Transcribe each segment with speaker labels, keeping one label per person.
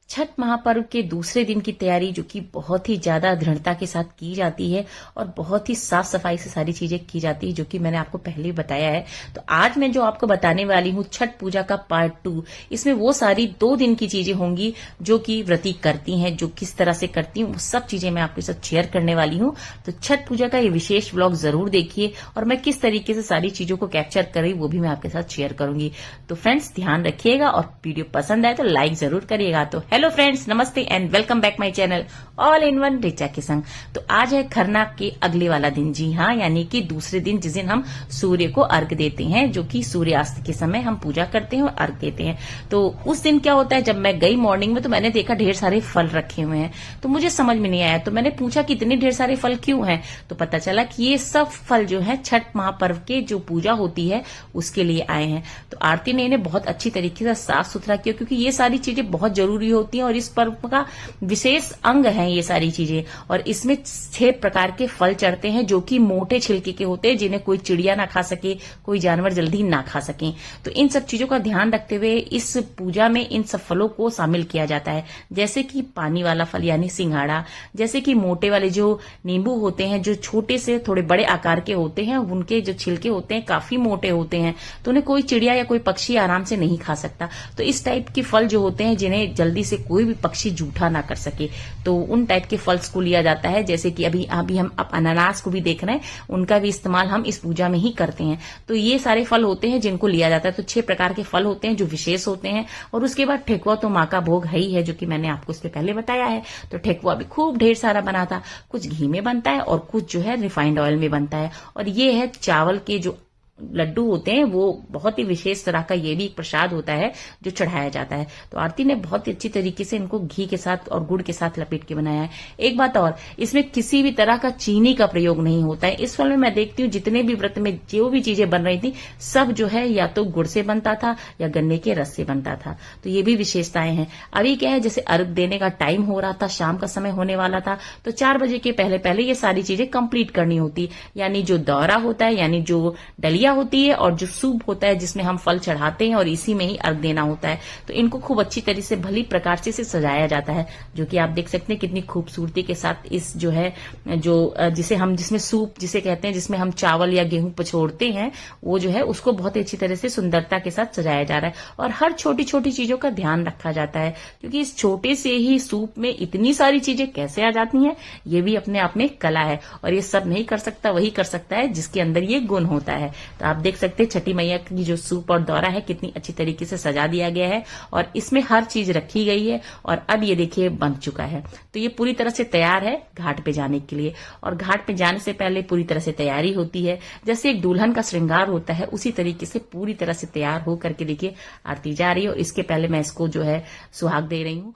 Speaker 1: छठ महापर्व के दूसरे दिन की तैयारी जो कि बहुत ही ज्यादा दृढ़ता के साथ की जाती है और बहुत ही साफ सफाई से सारी चीजें की जाती है, जो कि मैंने आपको पहले ही बताया है। तो आज मैं जो आपको बताने वाली हूँ छठ पूजा का पार्ट 2, इसमें वो सारी 2 दिन की चीजें होंगी जो कि व्रती करती हैं, जो किस तरह से करती हूँ वो सब चीजें मैं आपके साथ शेयर करने वाली हूँ। तो छठ पूजा का ये विशेष व्लॉग जरूर देखिए और मैं किस तरीके से सारी चीजों को कैप्चर कर रही वो भी मैं आपके साथ शेयर करूंगी। तो फ्रेंड्स ध्यान रखिएगा और वीडियो पसंद आए तो लाइक जरूर करिएगा। तो हेलो फ्रेंड्स, नमस्ते and welcome back my channel all in one Richa के संग। तो आज है खरना के अगले वाला दिन, जी हाँ, यानी कि दूसरे दिन जिस दिन हम सूर्य को अर्घ देते हैं, जो कि सूर्यास्त के समय हम पूजा करते हैं और अर्घ देते हैं। तो उस दिन क्या होता है, जब मैं गई मॉर्निंग में तो मैंने देखा ढेर सारे फल रखे हुए हैं। तो मुझे समझ में नहीं आया, तो मैंने पूछा कि इतने ढेर सारे फल क्यों हैं। तो पता चला कि ये सब फल जो है छठ महापर्व के जो पूजा होती है उसके लिए आए हैं। तो आरती ने इन्हें बहुत अच्छी तरीके से साफ सुथरा किया, क्योंकि ये सारी चीजें बहुत जरूरी होती हैं और इस पर्व का विशेष अंग है ये सारी चीजें। और इसमें 6 प्रकार के फल चढ़ते हैं जो कि मोटे छिलके के होते हैं, जिन्हें कोई चिड़िया ना खा सके, कोई जानवर जल्दी ना खा सके। तो इन सब चीजों का ध्यान रखते हुए इस पूजा में इन सब फलों को शामिल किया जाता है, जैसे कि पानी वाला फल यानी सिंघाड़ा, जैसे कि मोटे वाले जो नींबू होते हैं, जो छोटे से थोड़े बड़े आकार के होते हैं, उनके जो छिलके होते हैं काफी मोटे होते हैं, तो उन्हें कोई चिड़िया या कोई पक्षी आराम से नहीं खा सकता। तो इस टाइप के फल जो होते हैं जिन्हें जल्दी से कोई भी पक्षी जूठा ना कर सके, तो उन टाइप के फल्स को लिया जाता है। जैसे कि अभी हम अनानास को भी देख रहे हैं, उनका भी इस्तेमाल हम इस पूजा में ही करते हैं। तो ये सारे फल होते हैं जिनको लिया जाता है। तो 6 प्रकार के फल होते हैं जो विशेष होते हैं। और उसके बाद ठेकुआ तो माँ का भोग है ही है, जो कि मैंने आपको इससे पहले बताया है। तो ठेकुआ भी खूब ढेर सारा बना था, कुछ घी में बनता है और कुछ जो है रिफाइंड ऑयल में बनता है। और ये है चावल के जो लड्डू होते हैं, वो बहुत ही विशेष तरह का ये भी एक प्रसाद होता है जो चढ़ाया जाता है। तो आरती ने बहुत ही अच्छी तरीके से इनको घी के साथ और गुड़ के साथ लपेट के बनाया है। एक बात और, इसमें किसी भी तरह का चीनी का प्रयोग नहीं होता है। इस फल में मैं देखती हूँ जितने भी व्रत में जो भी चीजें बन रही थी, सब जो है या तो गुड़ से बनता था या गन्ने के रस से बनता था। तो ये भी विशेषताएं हैं। अभी क्या है, जैसे अर्घ देने का टाइम हो रहा था, शाम का समय होने वाला था, तो 4 बजे के पहले पहले ये सारी चीजें कंप्लीट करनी होती, यानी जो दौरा होता है, यानी जो डलिया होती है और जो सूप होता है जिसमें हम फल चढ़ाते हैं और इसी में ही अर्घ देना होता है। तो इनको खूब अच्छी तरह से भली प्रकार से सजाया जाता है, जो कि आप देख सकते हैं कितनी खूबसूरती के साथ इस जो है जिसमें सूप जिसे कहते हैं, जिसमें हम चावल या गेहूं पछोड़ते हैं, वो जो है उसको बहुत अच्छी तरह से सुंदरता के साथ सजाया जा रहा है। और हर छोटी छोटी चीजों का ध्यान रखा जाता है, क्योंकि इस छोटे से ही सूप में इतनी सारी चीजें कैसे आ जाती हैं, ये भी अपने आप में कला है। और ये सब नहीं कर सकता, वही कर सकता है जिसके अंदर ये गुण होता है। तो आप देख सकते हैं छठी मैया की जो सूप और दौरा है कितनी अच्छी तरीके से सजा दिया गया है और इसमें हर चीज रखी गई है। और अब ये देखिए बन चुका है। तो ये पूरी तरह से तैयार है घाट पे जाने के लिए। और घाट पे जाने से पहले पूरी तरह से तैयारी होती है, जैसे एक दुल्हन का श्रृंगार होता है उसी तरीके से पूरी तरह से तैयार हो करके देखिए आरती जा रही है। और इसके पहले मैं इसको जो है सुहाग दे रही हूँ।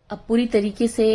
Speaker 1: अब पूरी तरीके से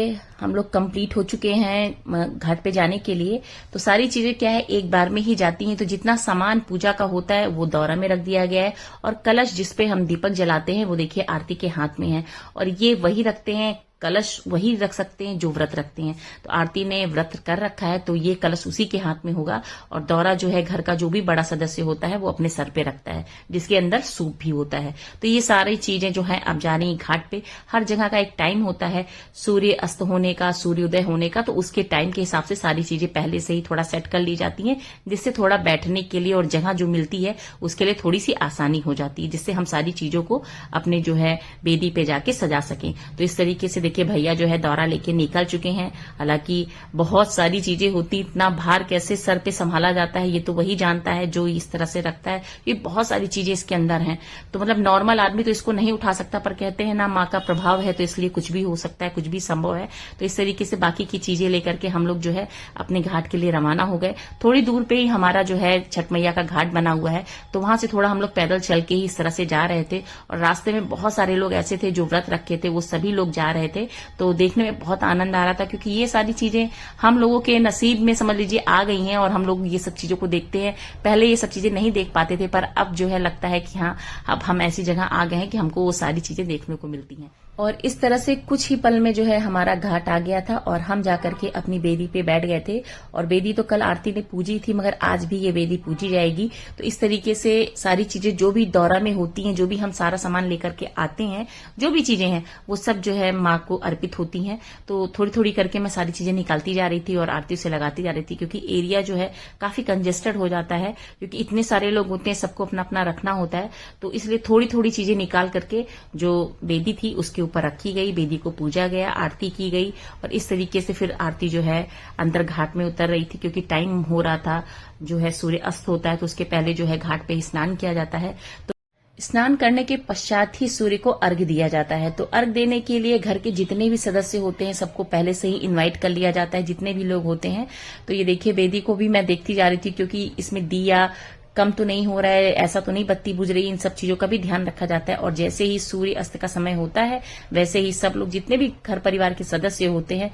Speaker 1: हम लोग कंप्लीट हो चुके हैं घाट पे जाने के लिए। तो सारी चीजें क्या है, एक बार में ही जाती हैं। तो जितना सामान पूजा का होता है वो दौरा में रख दिया गया है। और कलश जिसपे हम दीपक जलाते हैं वो देखिए आरती के हाथ में है। और ये वही रखते हैं, कलश वही रख सकते हैं जो व्रत रखते हैं। तो आरती ने व्रत कर रखा है, तो ये कलश उसी के हाथ में होगा। और दौरा जो है घर का जो भी बड़ा सदस्य होता है वो अपने सर पे रखता है, जिसके अंदर सूप भी होता है। तो ये सारी चीजें जो है अब जा रही हैं घाट पे। हर जगह का एक टाइम होता है, सूर्य अस्त होने का, सूर्योदय होने का। तो उसके टाइम के हिसाब से सारी चीजें पहले से ही थोड़ा सेट कर ली जाती हैं, जिससे थोड़ा बैठने के लिए और जगह जो मिलती है उसके लिए थोड़ी सी आसानी हो जाती है, जिससे हम सारी चीजों को अपने जो है वेदी पे जाके सजा सकें। तो इस तरीके से देखिए भैया जो है दौरा लेके निकल चुके हैं। हालांकि बहुत सारी चीजें होती, इतना भार कैसे सर पे संभाला जाता है ये तो वही जानता है जो इस तरह से रखता है। ये बहुत सारी चीजें इसके अंदर हैं। तो मतलब नॉर्मल आदमी तो इसको नहीं उठा सकता, पर कहते हैं ना माँ का प्रभाव है तो इसलिए कुछ भी हो सकता है, कुछ भी संभव है। तो इस तरीके से बाकी की चीजें लेकर के हम लोग जो है अपने घाट के लिए रवाना हो गए। थोड़ी दूर पे ही हमारा जो है छठ मैया का घाट बना हुआ है, तो वहां से थोड़ा हम लोग पैदल चल के ही इस तरह से जा रहे थे। और रास्ते में बहुत सारे लोग ऐसे थे जो व्रत रखे थे, वो सभी लोग जा रहे थे। तो देखने में बहुत आनंद आ रहा था, क्योंकि ये सारी चीजें हम लोगों के नसीब में समझ लीजिए आ गई हैं और हम लोग ये सब चीजों को देखते हैं। पहले ये सब चीजें नहीं देख पाते थे, पर अब जो है लगता है कि हाँ, अब हम ऐसी जगह आ गए हैं कि हमको वो सारी चीजें देखने को मिलती हैं। और इस तरह से कुछ ही पल में जो है हमारा घाट आ गया था और हम जाकर के अपनी बेदी पे बैठ गए थे। और बेदी तो कल आरती ने पूजी थी, मगर आज भी ये बेदी पूजी जाएगी। तो इस तरीके से सारी चीजें जो भी दौरा में होती हैं, जो भी हम सारा सामान लेकर के आते हैं, जो भी चीजें हैं वो सब जो है माँ को अर्पित होती हैं। तो थोड़ी थोड़ी करके मैं सारी चीजें निकालती जा रही थी और आरती से लगाती जा रही थी, क्योंकि एरिया जो है काफी कंजेस्टेड हो जाता है, क्योंकि इतने सारे लोग होते हैं, सबको अपना अपना रखना होता है। तो इसलिए थोड़ी थोड़ी चीजें निकाल करके जो बेदी थी उसके ऊपर रखी गई, बेदी को पूजा गया, आरती की गई। और इस तरीके से फिर आरती जो है अंदर घाट में उतर रही थी, क्योंकि टाइम हो रहा था, जो है सूर्य अस्त होता है, तो उसके पहले जो है घाट पे ही स्नान किया जाता है। तो स्नान करने के पश्चात ही सूर्य को अर्घ्य दिया जाता है। तो अर्घ्य देने के लिए घर के जितने भी सदस्य होते हैं सबको पहले से ही इनवाइट कर लिया जाता है, जितने भी लोग होते हैं। तो ये देखिए बेदी को भी मैं देखती जा रही थी, क्योंकि इसमें दिया कम तो नहीं हो रहा है, ऐसा तो नहीं बत्ती बुझ रही, इन सब चीजों का भी ध्यान रखा जाता है। और जैसे ही सूर्य अस्त का समय होता है, वैसे ही सब लोग जितने भी घर परिवार के सदस्य होते हैं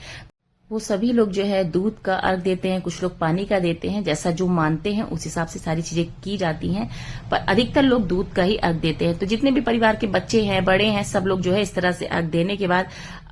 Speaker 1: वो सभी लोग जो है दूध का अर्घ देते हैं, कुछ लोग पानी का देते हैं, जैसा जो मानते हैं उस हिसाब से सारी चीजें की जाती हैं। पर अधिकतर लोग दूध का ही अर्घ देते हैं। तो जितने भी परिवार के बच्चे हैं, बड़े हैं, सब लोग जो है इस तरह से अर्घ देने के बाद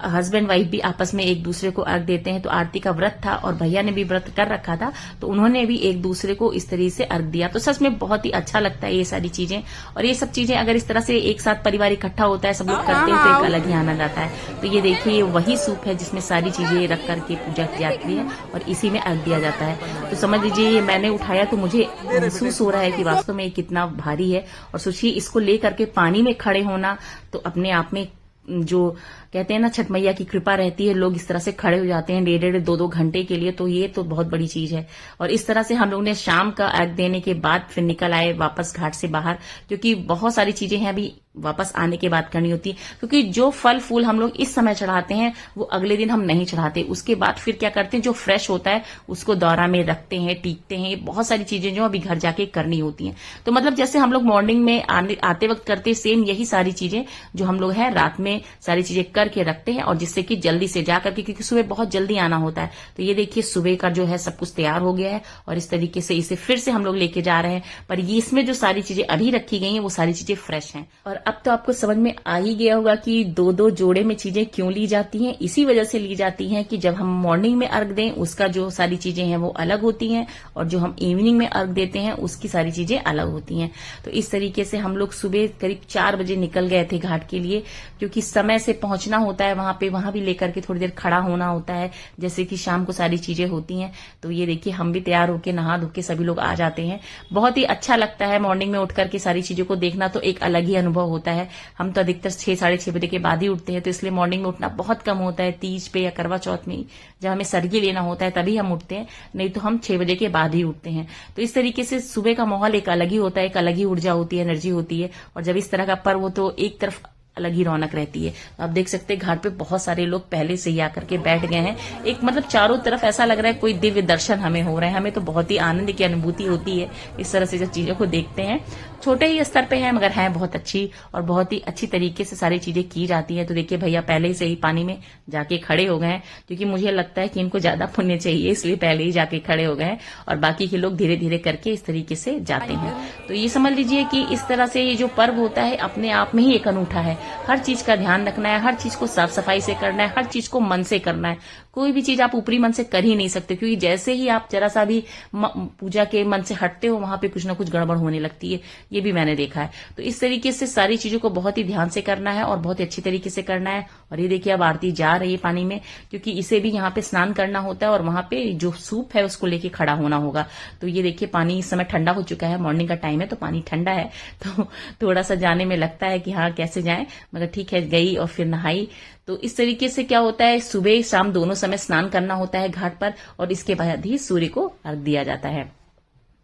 Speaker 1: हस्बैंड वाइफ भी आपस में एक दूसरे को अर्घ देते हैं। तो आरती का व्रत था और भैया ने भी व्रत कर रखा था, तो उन्होंने भी एक दूसरे को इस तरीके से अर्घ दिया। तो सच में बहुत ही अच्छा लगता है ये सारी चीजें। और ये सब चीजें अगर इस तरह से एक साथ परिवार इकट्ठा होता है, सब लोग करते हैं, तो एक अलग ही आनंद आता है। तो ये देखिए वही सूप है जिसमें सारी चीजें रख करके पूजा की जाती है और इसी में अर्घ दिया जाता है। तो समझ लीजिए ये मैंने उठाया तो मुझे महसूस हो रहा है कि वास्तव में ये कितना भारी है। और सोचिए इसको लेकर के पानी में खड़े होना, तो अपने आप में जो कहते हैं ना छठ मैया की कृपा रहती है, लोग इस तरह से खड़े हो जाते हैं 1.5 2 घंटे के लिए, तो ये तो बहुत बड़ी चीज है। और इस तरह से हम लोग ने शाम का अर्घ देने के बाद फिर निकल आए वापस घाट से बाहर, क्योंकि बहुत सारी चीजें हैं अभी वापस आने के बाद करनी होती है। क्योंकि जो फल फूल हम लोग इस समय चढ़ाते हैं वो अगले दिन हम नहीं चढ़ाते, उसके बाद फिर क्या करते हैं, जो फ्रेश होता है उसको दौरा में रखते हैं, टीकते हैं। ये बहुत सारी चीजें जो अभी घर जाके करनी होती हैं। तो मतलब जैसे हम लोग मॉर्निंग में आते वक्त करते, सेम यही सारी चीजें जो हम लोग हैं रात में सारी चीजें करके रखते हैं, और जिससे कि जल्दी से जाकर के, क्योंकि सुबह बहुत जल्दी आना होता है। तो ये देखिए सुबह का जो है सब कुछ तैयार हो गया है और इस तरीके से इसे फिर से हम लोग लेके जा रहे हैं। पर ये इसमें जो सारी चीजें अभी रखी गई हैं वो सारी चीजें फ्रेश हैं। और अब तो आपको समझ में आ ही गया होगा कि 2 जोड़े में चीजें क्यों ली जाती हैं। इसी वजह से ली जाती हैं कि जब हम मॉर्निंग में अर्घ दें उसका जो सारी चीजें हैं वो अलग होती हैं, और जो हम इवनिंग में अर्घ देते हैं उसकी सारी चीजें अलग होती हैं। तो इस तरीके से हम लोग सुबह करीब 4 बजे निकल गए थे घाट के लिए, क्योंकि समय से पहुंचना होता है वहां पे, वहां भी लेकर के थोड़ी देर खड़ा होना होता है, जैसे कि शाम को सारी चीजें होती हैं। तो ये देखिए हम भी तैयार होके नहा धो के सभी लोग आ जाते हैं। बहुत ही अच्छा लगता है मॉर्निंग में उठ करके सारी चीजों को देखना, तो एक अलग ही अनुभव होता है। हम तो अधिकतर 6 साढ़े 6 बजे के बाद ही उठते हैं, तो इसलिए मॉर्निंग में उठना बहुत कम होता है। तीज पे या करवा चौथ में जब हमें सरगी लेना होता है तभी हम उठते हैं, नहीं तो हम 6 बजे के बाद ही उठते हैं। तो इस तरीके से सुबह का माहौल एक अलग ही होता है, एक अलग ही ऊर्जा होती है, एनर्जी होती है। और जब इस तरह का पर्व हो तो एक तरफ अलग ही रौनक रहती है। तो आप देख सकते हैं घाट पे बहुत सारे लोग पहले से ही आकर के बैठ गए हैं। एक मतलब चारों तरफ ऐसा लग रहा है कोई दिव्य दर्शन हमें हो रहे हैं। हमें तो बहुत ही आनंद की अनुभूति होती है इस तरह से जब चीजों को देखते हैं। छोटे ही स्तर पे है मगर है बहुत अच्छी, और बहुत ही अच्छी तरीके से सारी चीजें की जाती है। तो देखिए भैया पहले से ही पानी में जाके खड़े हो गए हैं, क्योंकि मुझे लगता है कि इनको ज्यादा पुण्य चाहिए, इसलिए पहले ही जाके खड़े हो गए हैं, और बाकी के लोग धीरे धीरे करके इस तरीके से जाते हैं। तो ये समझ लीजिए कि इस तरह से ये जो पर्व होता है अपने आप में ही एक अनूठा है। हर चीज का ध्यान रखना है, हर चीज को साफ सफाई से करना है, हर चीज को मन से करना है। कोई भी चीज आप ऊपरी मन से कर ही नहीं सकते, क्योंकि जैसे ही आप जरा सा भी पूजा के मन से हटते हो वहां पे कुछ ना कुछ गड़बड़ होने लगती है। ये भी मैंने देखा है। तो इस तरीके से सारी चीजों को बहुत ही ध्यान से करना है और बहुत ही अच्छी तरीके से करना है। और ये देखिए अब आरती जा रही है पानी में, क्योंकि इसे भी यहाँ पे स्नान करना होता है और वहां पे जो सूप है उसको लेके खड़ा होना होगा। तो ये देखिए पानी इस समय ठंडा हो चुका है, मॉर्निंग का टाइम है तो पानी ठंडा है, तो थोड़ा सा जाने में लगता है कि हाँ कैसे जाएं, मगर ठीक है गई और फिर नहाई। तो इस तरीके से क्या होता है, सुबह शाम दोनों समय स्नान करना होता है घाट पर, और इसके बाद ही सूर्य को अर्घ दिया जाता है।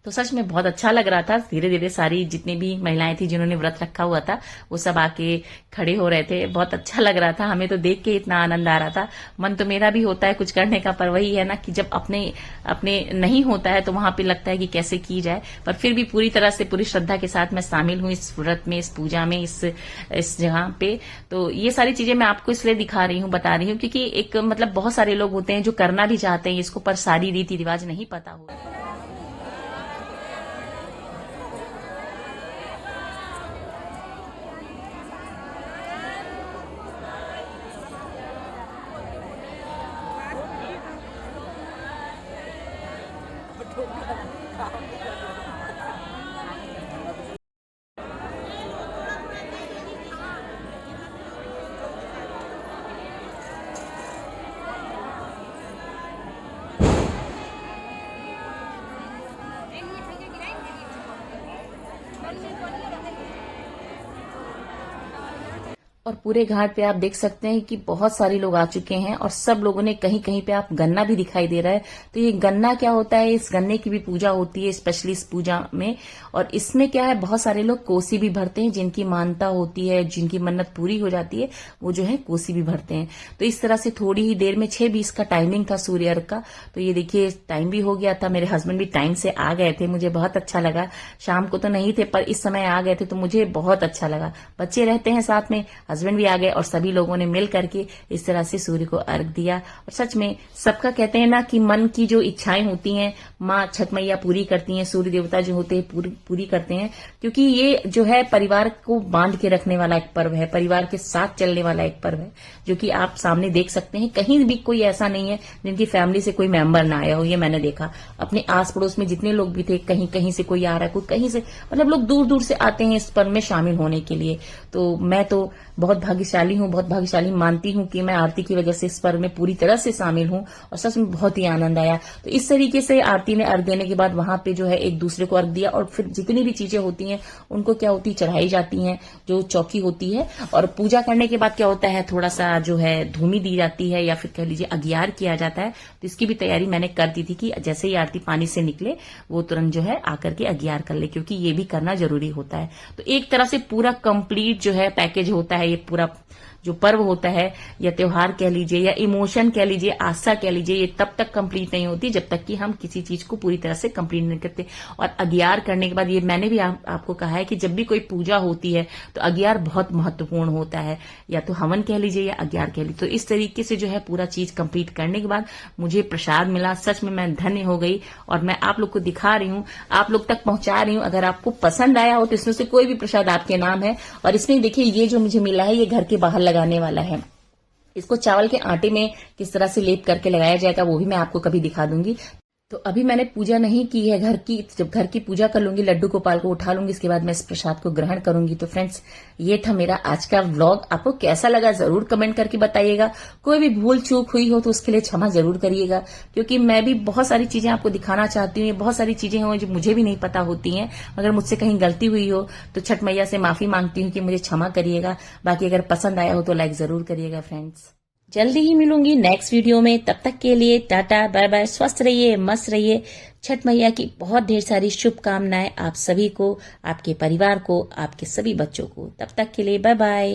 Speaker 1: तो सच में बहुत अच्छा लग रहा था। धीरे धीरे सारी जितनी भी महिलाएं थी जिन्होंने व्रत रखा हुआ था वो सब आके खड़े हो रहे थे। बहुत अच्छा लग रहा था, हमें तो देख के इतना आनंद आ रहा था। मन तो मेरा भी होता है कुछ करने का, पर वही है ना कि जब अपने अपने नहीं होता है तो वहां पे लगता है कि कैसे की जाए। पर फिर भी पूरी तरह से पूरी श्रद्धा के साथ मैं शामिल हूं इस व्रत में, इस पूजा में, इस जगह पे। तो ये सारी चीजें मैं आपको इसलिए दिखा रही हूँ, बता रही हूँ, क्योंकि एक मतलब बहुत सारे लोग होते हैं जो करना भी चाहते हैं इसको, पर सारी रीति रिवाज नहीं पता होता। और पूरे घाट पे आप देख सकते हैं कि बहुत सारे लोग आ चुके हैं और सब लोगों ने कहीं कहीं पे आप गन्ना भी दिखाई दे रहा है। तो ये गन्ना क्या होता है, इस गन्ने की भी पूजा होती है स्पेशली इस पूजा में। और इसमें क्या है, बहुत सारे लोग कोसी भी भरते हैं, जिनकी मानता होती है, जिनकी मन्नत पूरी हो जाती है, वो जो है कोसी भी भरते हैं। तो इस तरह से थोड़ी ही देर में 6:20 का टाइमिंग था सूर्य अर्घ का। तो ये देखिए टाइम भी हो गया था, मेरे हस्बैंड भी टाइम से आ गए थे, मुझे बहुत अच्छा लगा। शाम को तो नहीं थे पर इस समय आ गए थे तो मुझे बहुत अच्छा लगा। बच्चे रहते हैं साथ में, हस्बैंड भी आ गए और सभी लोगों ने मिल करके इस तरह से सूर्य को अर्घ दिया। और सच में सबका कहते हैं ना कि मन की जो इच्छाएं होती हैं माँ छठ मैया पूरी करती हैं, सूर्य देवता जो होते हैं पूरी करते हैं। क्योंकि ये जो है परिवार को बांध के रखने वाला एक पर्व है, परिवार के साथ चलने वाला एक पर्व है, जो कि आप सामने देख सकते हैं। कहीं भी कोई ऐसा नहीं है जिनकी फैमिली से कोई मेंबर ना आया हो। ये मैंने देखा अपने आस पड़ोस में जितने लोग भी थे, कहीं कहीं से कोई आ रहा है, कोई कहीं से, मतलब लोग दूर दूर से आते हैं इस पर्व में शामिल होने के लिए। तो मैं तो बहुत भाग्यशाली हूँ, बहुत भाग्यशाली मानती हूँ कि मैं आरती की वजह से इस पर्व में पूरी तरह से शामिल हूँ और सच में बहुत ही आनंद आया। तो इस तरीके से आरती में अर्घ देने के बाद वहां पे जो है एक दूसरे को अर्घ दिया और फिर जितनी भी चीजें होती हैं उनको क्या होती चढ़ाई जाती हैं, जो चौकी होती है। और पूजा करने के बाद क्या होता है, थोड़ा सा जो है धूमी दी जाती है या फिर कह लीजिए अगियार किया जाता है। तो इसकी भी तैयारी मैंने कर दी थी कि जैसे ही आरती पानी से निकले वो तुरंत जो है आकर के अगियार कर ले, क्योंकि ये भी करना जरूरी होता है। तो एक तरह से पूरा कंप्लीट जो है पैकेज होता है, ये पूरा जो पर्व होता है या त्योहार कह लीजिए या इमोशन कह लीजिए, आस्था कह लीजिए, ये तब तक कंप्लीट नहीं होती जब तक कि हम किसी चीज को पूरी तरह से कंप्लीट नहीं करते। और अगियार करने के बाद ये मैंने भी आपको कहा है कि जब भी कोई पूजा होती है तो अगियार बहुत महत्वपूर्ण होता है, या तो हवन कह लीजिए या अगियार कह लीजिए। तो इस तरीके से जो है पूरा चीज कंप्लीट करने के बाद मुझे प्रसाद मिला। सच में मैं धन्य हो गई और मैं आप लोग को दिखा रही हूँ, आप लोग तक पहुंचा रही हूँ। अगर आपको पसंद आया हो तो इसमें से कोई भी प्रसाद आपके नाम है। और इसमें देखिए ये जो मुझे मिला है ये घर के बाहर लगाने वाला है। इसको चावल के आटे में किस तरह से लेप करके लगाया जाएगा वो भी मैं आपको कभी दिखा दूंगी। तो अभी मैंने पूजा नहीं की है घर की, जब घर की पूजा कर लूंगी, लड्डू गोपाल को उठा लूंगी, इसके बाद मैं इस प्रसाद को ग्रहण करूंगी। तो फ्रेंड्स ये था मेरा आज का व्लॉग। आपको कैसा लगा जरूर कमेंट करके बताइएगा। कोई भी भूल चूक हुई हो तो उसके लिए क्षमा जरूर करिएगा, क्योंकि मैं भी बहुत सारी चीजें आपको दिखाना चाहती हूँ। बहुत सारी चीजें हो जो मुझे भी नहीं पता होती हैं। अगर मुझसे कहीं गलती हुई हो तो छठ मैया से माफी मांगती हूँ कि मुझे क्षमा करिएगा। बाकी अगर पसंद आया हो तो लाइक जरूर करिएगा। फ्रेंड्स जल्दी ही मिलूंगी नेक्स्ट वीडियो में, तब तक के लिए टाटा बाय बाय। स्वस्थ रहिए, मस्त रहिए। छठ मैया की बहुत ढेर सारी शुभकामनाएं आप सभी को, आपके परिवार को, आपके सभी बच्चों को। तब तक के लिए बाय बाय।